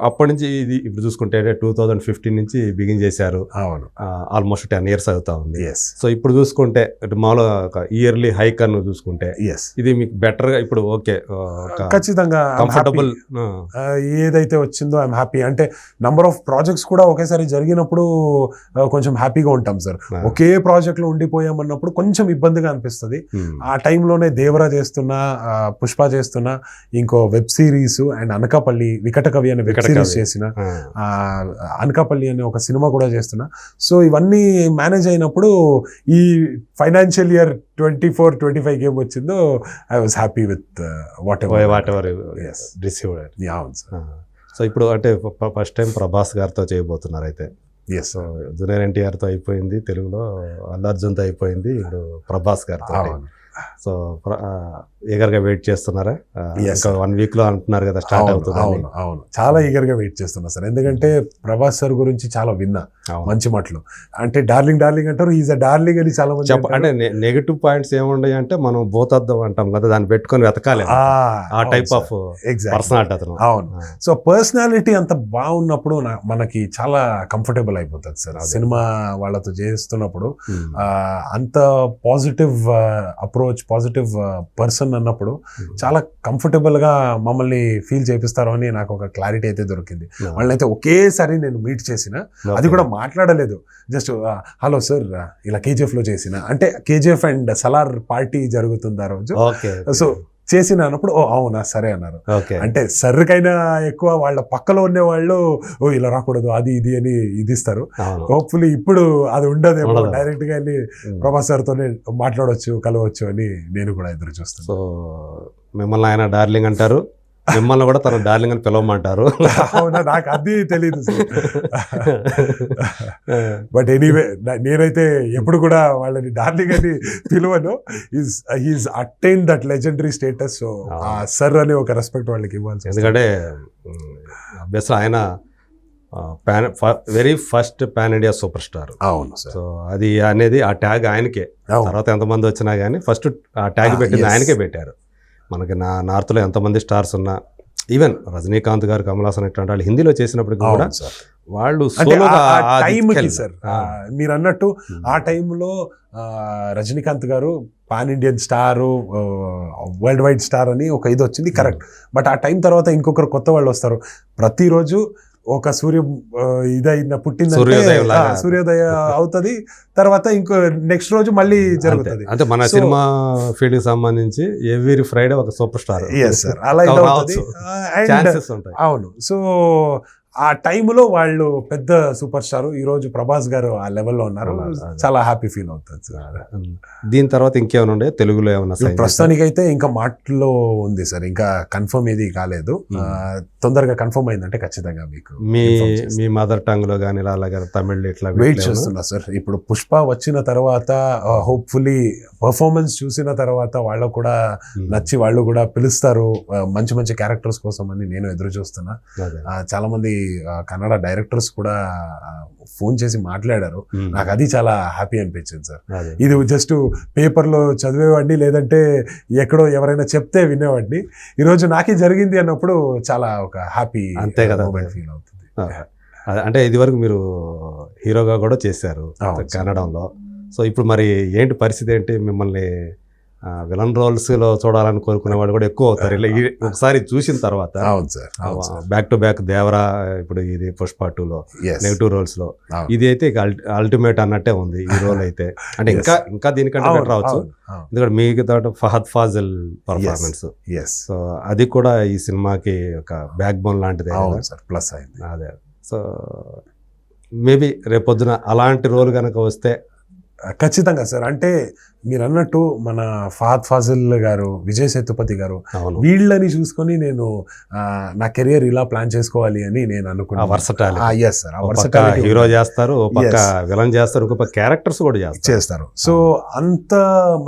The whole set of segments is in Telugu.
అప్పటి నుంచి ఇది ఇప్పుడు చూసుకుంటే 2015 నుంచి బిగిన్ చేశారు. అవును, ఆల్మోస్ట్ 10 years అవుతా ఉంది. ఎస్ సో ఇప్పుడు చూసుకుంటే మామూలుగా ఒక ఇయర్లీ హైక్ అని చూసుకుంటే ఎస్ ఇది మీకు బెటర్ గా ఇప్పుడు ఓకే ఖచ్చితంగా కంఫర్టబుల్ ఏదైతే వచ్చిందో ఐఎమ్ హ్యాపీ. అంటే నంబర్ ఆఫ్ ప్రాజెక్ట్స్ కూడా ఒకేసారి జరిగినప్పుడు కొంచెం హ్యాపీగా ఉంటాం సార్. ఒకే ప్రాజెక్ట్ లో ఉండిపోయామన్నప్పుడు కొంచెం ఇబ్బందిగా అనిపిస్తుంది. ఆ టైంలోనే దేవరా చేస్తున్నా, పుష్ప చేస్తున్నా, ఇంకో web series and Anakapalli Vikatakavi అనే వెబ్ సిరీస్ చేసిన, అనకాపల్లి అనే ఒక సినిమా కూడా చేస్తున్నా. సో ఇవన్నీ మేనేజ్ అయినప్పుడు ఈ ఫైనాన్షియల్ ఇయర్ 24-25 గేమ్ వచ్చిందో I was happy with what ever received. అవును సార్. సో ఇప్పుడు అంటే ఫస్ట్ టైం ప్రభాస్ గారితో చేయబోతున్నారు అయితే. ఎస్, జూనియర్ ఎన్టీఆర్తో అయిపోయింది తెలుగులో, అల్లు అర్జున్తో అయిపోయింది, ఇప్పుడు ప్రభాస్ గారితో. సో ఈగర్గా వెయిట్ చేస్తున్నారా? ఇంకా 1 week లో అంటున్నారు కదా స్టార్ట్ అవుతుంది. అవును అవును, చాలా ఈగర్గా వెయిట్ చేస్తున్నా సార్. ఎందుకంటే ప్రభాస్ సార్ గురించి చాలా విన్నా మంచి మాటలు. అంటే డార్లింగ్ అంటారు, ఈజ్ అ డార్లింగ్ అని చాలా మంది. అంటే నెగటివ్ పాయింట్స్ ఏముంటాయి అంటే మనం భూతద్దం అంటాం కదా, దాన్ని పెట్టుకొని వెతకాలి. ఆ టైప్ ఆఫ్ పర్సనాలిటీ అతను. అవును. సో పర్సనాలిటీ అంత బాగున్నప్పుడు మనకి చాలా కంఫర్టబుల్ అయిపోతుంది సార్. సినిమా వాళ్ళతో చేస్తున్నప్పుడు అంత పాజిటివ్ అప్రోచ్, పాజిటివ్ పర్సన్ అన్నప్పుడు చాలా కంఫర్టబుల్ గా మమ్మల్ని ఫీల్ చేపిస్తారు అని నాకు ఒక క్లారిటీ అయితే దొరికింది. వాళ్ళనైతే ఒకేసారి నేను మీట్ చేసిన, అది కూడా మాట్లాడలేదు, జస్ట్ హలో సార్ ఇలా KGF లో చేసిన, అంటే KGF అండ్ సలార్ పార్టీ జరుగుతుంది ఆ రోజు. సో చేసిన అన్నప్పుడు అవునా సరే అన్నారు. అంటే సర్కైనా ఎక్కువ వాళ్ళ పక్కలో ఉండే వాళ్ళు ఇలా రాకూడదు అది ఇది అని ఇది ఇస్తారు. హోప్ఫుల్లీ ఇప్పుడు అది ఉండదేమో, డైరెక్ట్ గా వెళ్ళి ప్రభాస్ సార్తోనే మాట్లాడవచ్చు, కలవచ్చు అని నేను కూడా ఎదురు చూస్తాను. సో మిమ్మల్ని ఆయన డార్లింగ్ అంటారు, మిమ్మల్ని కూడా తన డార్లింగ్ అని పిలవమంటారు. అవునా, నాకు అది తెలీదు. బట్ ఎనీవే నేనైతే ఎప్పుడు కూడా వాళ్ళని డార్లింగ్ అని పిలువను. He's attain that legendary status. So ఆ సర్ అనే ఒక రెస్పెక్ట్ వాళ్ళకి ఇవ్వాలి. ఎందుకంటే బెస్ట్ ఆయన very first pan India superstar. అవును. సో అది అనేది ఆ ట్యాగ్ ఆయనకే. తర్వాత ఎంతమంది వచ్చినా కానీ ఫస్ట్ ఆ ట్యాగ్ పెట్టింది ఆయనకే పెట్టారు. మనకి నార్త్లో ఎంతమంది స్టార్స్ ఉన్నా, ఈవెన్ రజనీకాంత్ గారు, కమల్ హాసన్ ఇట్లాంటి వాళ్ళు హిందీలో చేసినప్పటికీ కూడా వాళ్ళు సార్ మీరు అన్నట్టు ఆ టైంలో రజనీకాంత్ గారు pan Indian star, world wide star అని ఒక ఇది వచ్చింది, కరెక్ట్. బట్ ఆ టైం తర్వాత ఇంకొకరు కొత్త వాళ్ళు వస్తారు. ప్రతిరోజు ఒక ఇదైన పుట్టిందంటే సూర్యోదయ అవుతుంది, తర్వాత ఇంకో నెక్స్ట్ రోజు మళ్ళీ జరుగుతుంది. అంటే మన సినిమా ఫీల్డ్ కి సంబంధించి ఎవ్రీ ఫ్రైడే ఒక సూపర్ స్టార్. అలా ఇది అవుతుంది. అవును. సో ఆ టైంలో వాళ్ళు పెద్ద సూపర్ స్టార్. ఈ రోజు ప్రభాస్ గారు ఆ లెవెల్లో ఉన్నారు, చాలా హ్యాపీ ఫీల్ అవుతుంది సార్. దీని తర్వాత ఇంకేమైనా ఉండే తెలుగులో ఏమన్నా? ప్రస్తుతానికైతే ఇంకా మాటలో ఉంది సార్, ఇంకా కన్ఫర్మ్ ఏది కాలేదు. తొందరగా కన్ఫర్మ్ అయిందంటే ఖచ్చితంగా మీకు మీ మదర్ టంగ్ లో కానీ అలాగే తమిళ్ ఇట్లా వెయిట్ చేస్తున్నా సార్. ఇప్పుడు పుష్ప వచ్చిన తర్వాత హోప్ఫుల్లీ పర్ఫార్మెన్స్ చూసిన తర్వాత వాళ్ళకు కూడా నచ్చి వాళ్ళు కూడా పిలుస్తారు మంచి మంచి క్యారెక్టర్స్ కోసం అని నేను ఎదురు చూస్తున్నా. చాలా మంది కన్నడ డైరెక్టర్స్ కూడా ఫోన్ చేసి మాట్లాడారు. నాకు అది చాలా హ్యాపీ అనిపించింది సార్. ఇది జస్ట్ పేపర్లో చదివేవాడిని, లేదంటే ఎక్కడో ఎవరైనా చెప్తే వినేవాడిని. ఈరోజు నాకే జరిగింది అన్నప్పుడు చాలా ఒక హ్యాపీ అంతే కదా ఫీల్ అవుతుంది. అంటే ఇది వరకు మీరు హీరోగా కూడా చేశారు కన్నడంలో. సో ఇప్పుడు మరి ఏంటి పరిస్థితి ఏంటి? మిమ్మల్ని విలన్ రోల్స్ లో చూడాలని కోరుకునే వాళ్ళు కూడా ఎక్కువ అవుతారు. ఇలా ఒకసారి చూసిన తర్వాత బ్యాక్ టు బ్యాక్ దేవరా, ఇప్పుడు ఇది పుష్ప 2లో నెగిటివ్ రోల్స్ లో, ఇది అయితే అల్టిమేట్ అన్నట్టే ఉంది ఈ రోల్ అయితే. అంటే ఇంకా దీనికంటే బెటర్ అవచ్చు. ఎందుకంటే మీకు ఫహద్ ఫాజిల్ పర్ఫార్మెన్స్, సో అది కూడా ఈ సినిమాకి ఒక బ్యాక్ బోన్ లాంటిది ప్లస్ అయింది. అదే. సో మేబీ రేపొద్దున అలాంటి రోల్ కనుక వస్తే ఖచ్చితంగా సార్. అంటే మీరు అన్నట్టు మన ఫహద్ ఫాజిల్ గారు, విజయ్ సేతుపతి గారు, వీళ్ళని చూసుకొని నేను నా కెరియర్ ఇలా ప్లాన్ చేసుకోవాలి అని నేను అనుకున్నాను. హీరో చేస్తారు, విలన్ చేస్తారు, ఒక క్యారెక్టర్స్ కూడా చేస్తారు. సో అంత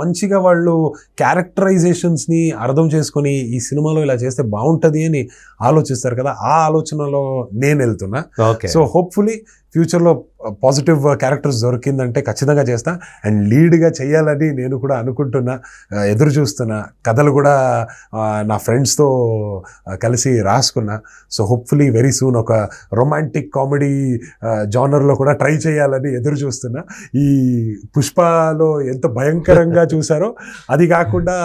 మంచిగా వాళ్ళు క్యారెక్టరైజేషన్స్ ని అర్థం చేసుకొని ఈ సినిమాలో ఇలా చేస్తే బాగుంటది అని ఆలోచిస్తారు కదా, ఆ ఆలోచనలో నేను వెళ్తున్నా. సో హోప్ఫుల్లీ ఫ్యూచర్లో పాజిటివ్ క్యారెక్టర్స్ దొరికిందంటే ఖచ్చితంగా చేస్తా. అండ్ లీడ్గా చేయాలని నేను కూడా అనుకుంటున్నా, ఎదురు చూస్తున్నా. కథలు కూడా నా ఫ్రెండ్స్తో కలిసి రాసుకున్నా. సో హోప్ఫుల్లీ వెరీ సూన్ ఒక రొమాంటిక్ కామెడీ జానర్లో కూడా ట్రై చేయాలని ఎదురు చూస్తున్నా. ఈ పుష్పలో ఎంత భయంకరంగా చూసారో అది కాకుండా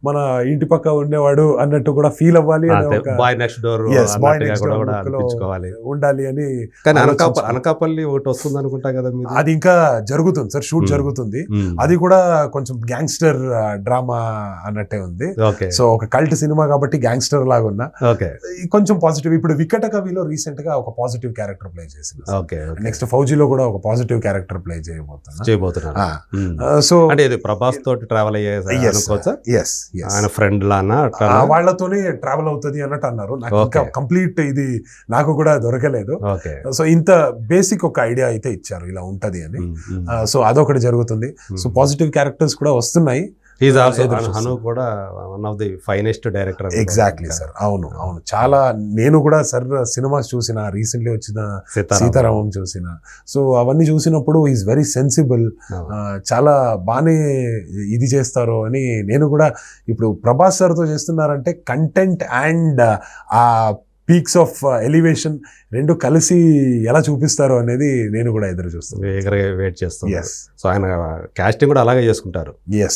మన ఇంటి పక్క ఉండేవాడు అన్నట్టు కూడా ఫీల్ అవ్వాలి అని ఒక boy next door Boy Next Door look లో అనిపించుకోవాలి. ఉండాలి అని. కానీ అనకాపల్లి ఒకటి వస్తుంది అనుకుంటా కదా మీరు. అది ఇంకా జరుగుతుంది సార్, షూట్ జరుగుతుంది. అది కూడా కొంచెం గ్యాంగ్స్టర్ డ్రామా అన్నట్టే ఉంది. ఓకే. సో ఒక కల్ట్ సినిమా కాబట్టి గ్యాంగ్స్టర్ లాగా ఉన్నా. ఓకే. కొంచెం పాజిటివ్. ఇప్పుడు వికట కవిలో రీసెంట్ గా ఒక పాజిటివ్ క్యారెక్టర్ ప్లే చేసింది. ఓకే. నెక్స్ట్ ఫౌజీలో కూడా ఒక పాజిటివ్ క్యారెక్టర్ ప్లే చేయబోతున్నా. సో అంటే ఇది ప్రభాస్ తోటి ట్రావెల్ అయ్యే అనుకోవచ్చా? ఆయన ఫ్రెండ్ లానా వాళ్ళతోనే ట్రావెల్ అవుతుంది అన్నట్టు అన్నారు. నాకు ఇంకా కంప్లీట్ ఇది నాకు కూడా దొరకలేదు. సో ఇంత బేసిక్ ఒక ఐడియా అయితే ఇచ్చారు ఇలా ఉంటది అని. సో అదొకటి జరుగుతుంది. సో పాజిటివ్ క్యారెక్టర్స్ కూడా వస్తున్నాయి. హను కూడా one of the finest director. Exactly sir. అవును. చాలా నేను కూడా సార్ సినిమాస్ చూసిన, రీసెంట్లీ వచ్చిన సీతారామం చూసిన. సో అవన్నీ చూసినప్పుడు ఈజ్ వెరీ సెన్సిబుల్. చాలా బాగానే ఇది చేస్తారు అని నేను కూడా. ఇప్పుడు ప్రభాస్ సార్తో చేస్తున్నారంటే కంటెంట్ అండ్ ఆ పీక్స్ ఆఫ్ ఎలివేషన్ రెండు కలిసి ఎలా చూపిస్తారు అనేది నేను కూడా ఎదురు చూస్తాను, వెయిట్ చేస్తాను. సో ఆయన కాస్టింగ్ కూడా అలాగే చేసుకుంటారు.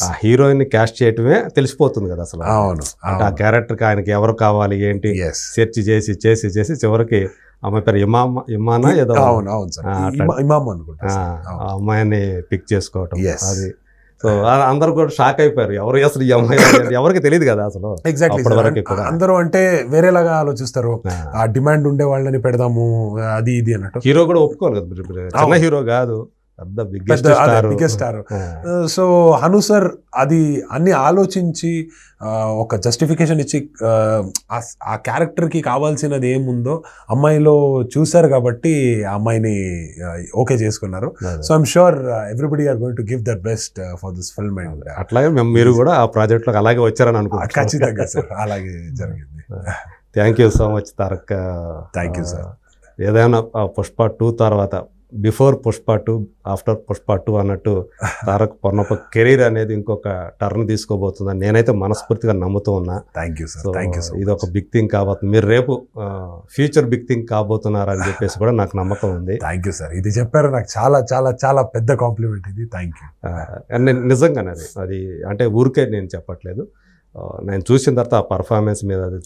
ఆ హీరోయిన్ క్యాస్ట్ చేయటమే తెలిసిపోతుంది కదా అసలు. అవును. ఆ క్యారెక్టర్కి ఆయనకి ఎవరు కావాలి ఏంటి సెర్చ్ చేసి చేసి చేసి చివరికి అమ్మాయి పేరు ఇమానా ఏదో. అవును సార్, ఇమామ్ అనుకుంటా. ఆ అమ్మాయిని పిక్ చేసుకోవటం అది. సో అందరు కూడా షాక్ అయిపోయారు. ఎవరు అసలు ఈ అమ్మాయి ఎవరికి తెలియదు కదా అసలు. ఎగ్జాక్ట్లీ. అందరూ అంటే వేరేలాగా ఆలోచిస్తారు. ఆ డిమాండ్ ఉండే వాళ్ళని పెడదాము అది ఇది అన్నట్టు. హీరో కూడా ఒప్పుకోవాలి కదా, చిన్న హీరో కాదు, biggest star. So Hanu sir అది అన్ని ఆలోచించి ఒక జస్టిఫికేషన్ ఇచ్చి ఆ క్యారెక్టర్కి కావాల్సినది ఏముందో అమ్మాయిలో చూశారు కాబట్టి ఆ అమ్మాయిని ఓకే చేసుకున్నారు. So I'm sure everybody are going to give their best for this film. And అట్లాగే మీరు కూడా ఆ ప్రాజెక్ట్ లో అలాగే వచ్చారని అనుకుంటున్నాను. ఖచ్చితంగా సార్, అలాగే జరిగింది. Thank you so much Tarak. Thank you sir. ఏదైనా పుష్ప 2 తర్వాత బిఫోర్ పుష్ప 2 ఆఫ్టర్ పుష్ప 2 అన్నట్టు తారక్ పొన్నప్ప కెరీర్ అనేది ఇంకొక టర్న్ తీసుకోబోతుందని నేనైతే మనస్ఫూర్తిగా నమ్ముతూ ఉన్నా. Thank you sir. ఇది ఒక బిగ్ థింగ్ కాబోతుంది. మీరు రేపు ఫ్యూచర్ బిగ్ థింగ్ కాబోతున్నారని చెప్పేసి కూడా నాకు నమ్మకం ఉంది. Thank you sir. ఇది చెప్పారు నాకు చాలా చాలా చాలా పెద్ద కాంప్లిమెంట్ ఇది. Thank you. నిజంగానే అది అంటే ఊరికే నేను చెప్పట్లేదు. నేను చూసిన తర్వాత ఆ పర్ఫార్మెన్స్ మీద అది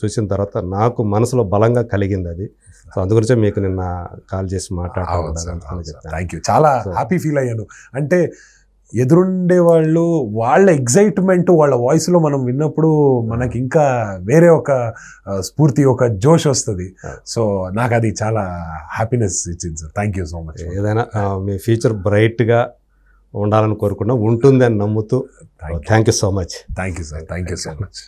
చూసిన తర్వాత నాకు మనసులో బలంగా కలిగింది అది. సో అందుగురించే మీకు నిన్న కాల్ చేసి మాట్లాడాను. Thank you. చాలా హ్యాపీ ఫీల్ అయ్యాను. అంటే ఎదురుండే వాళ్ళు వాళ్ళ ఎగ్జైట్మెంట్ వాళ్ళ వాయిస్లో మనం విన్నప్పుడు మనకి ఇంకా వేరే ఒక స్ఫూర్తి, ఒక జోష్ వస్తుంది. సో నాకు అది చాలా హ్యాపీనెస్ ఇచ్చింది sir. Thank you so much. ఏదైనా మీ ఫ్యూచర్ బ్రైట్గా ఉండాలని కోరుకున్నా, ఉంటుంది అని నమ్ముతూ thank you so much. Thank you sir. Thank you so much.